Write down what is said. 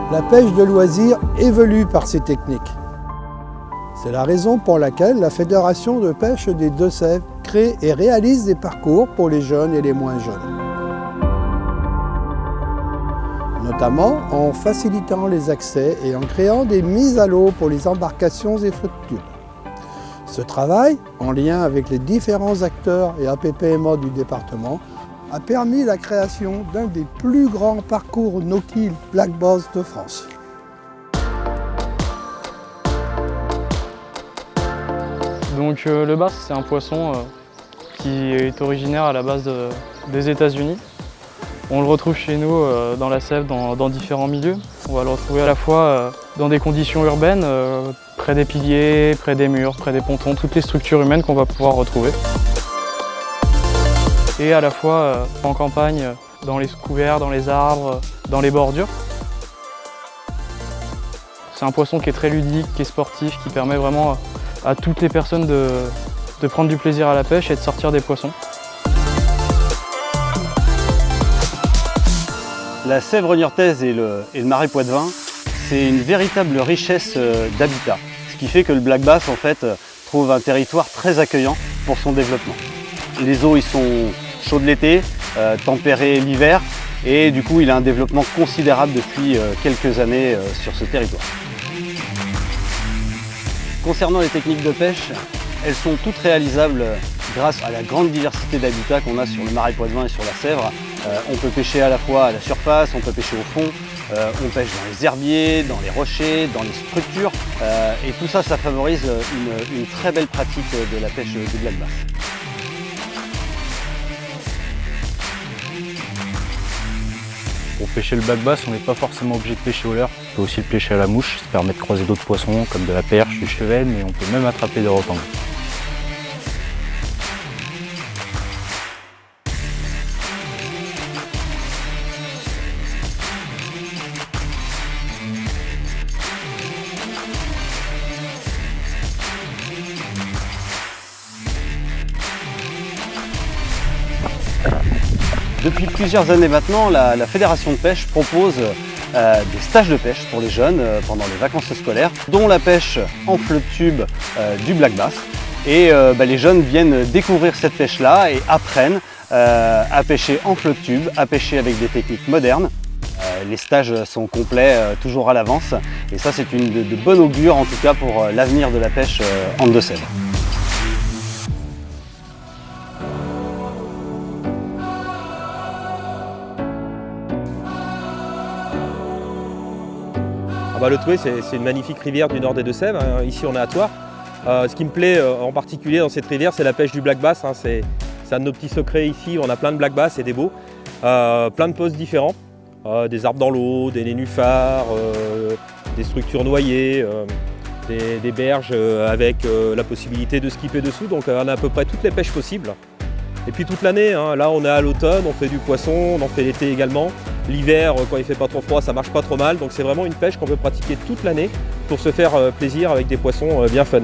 La pêche de loisirs évolue par ces techniques. C'est la raison pour laquelle la Fédération de pêche des Deux-Sèvres crée et réalise des parcours pour les jeunes et les moins jeunes. Notamment en facilitant les accès et en créant des mises à l'eau pour les embarcations et flottes-tubes. Ce travail, en lien avec les différents acteurs et APPMA du département, a permis la création d'un des plus grands parcours no-kill black bass de France. Donc le bass, c'est un poisson qui est originaire à la base des États-Unis. On le retrouve chez nous dans la Sèvre, dans différents milieux. On va le retrouver à la fois dans des conditions urbaines, près des piliers, près des murs, près des pontons, toutes les structures humaines qu'on va pouvoir retrouver. Et à la fois en campagne, dans les couverts, dans les arbres, dans les bordures. C'est un poisson qui est très ludique, qui est sportif, qui permet vraiment à toutes les personnes de prendre du plaisir à la pêche et de sortir des poissons. La Sèvre niortaise et le marais poitevin, c'est une véritable richesse d'habitat. Ce qui fait que le black bass en fait, trouve un territoire très accueillant pour son développement. Les eaux ils sont chaudes l'été, tempérées l'hiver et du coup il a un développement considérable depuis quelques années sur ce territoire. Concernant les techniques de pêche, elles sont toutes réalisables grâce à la grande diversité d'habitats qu'on a sur le marais poitevin et sur la Sèvre. On peut pêcher à la fois à la surface, on peut pêcher au fond, on pêche dans les herbiers, dans les rochers, dans les structures et tout ça, ça favorise une très belle pratique de la pêche du black bass. Pour pêcher le black bass, on n'est pas forcément obligé de pêcher au leurre. On peut aussi le pêcher à la mouche, ça permet de croiser d'autres poissons comme de la perche, du chevenne, mais on peut même attraper des requins. Depuis plusieurs années maintenant, la Fédération de pêche propose des stages de pêche pour les jeunes pendant les vacances scolaires, dont la pêche en flotte-tube du black bass. Et les jeunes viennent découvrir cette pêche-là et apprennent à pêcher en flotte-tube, à pêcher avec des techniques modernes. Les stages sont complets toujours à l'avance et ça c'est de bonne augure en tout cas pour l'avenir de la pêche en Deux-Sèvres. Le Thouet, c'est une magnifique rivière du nord des Deux-Sèvres. Ici, on est à Thouars. Ce qui me plaît en particulier dans cette rivière, c'est la pêche du black bass. C'est un de nos petits secrets ici. On a plein de black bass et des beaux. Plein de postes différents. Des arbres dans l'eau, des nénuphars, des structures noyées, des berges avec la possibilité de skipper dessous. Donc on a à peu près toutes les pêches possibles. Et puis toute l'année, là on est à l'automne, on fait du poisson, on en fait l'été également. L'hiver, quand il fait pas trop froid, ça marche pas trop mal. Donc c'est vraiment une pêche qu'on peut pratiquer toute l'année pour se faire plaisir avec des poissons bien fun.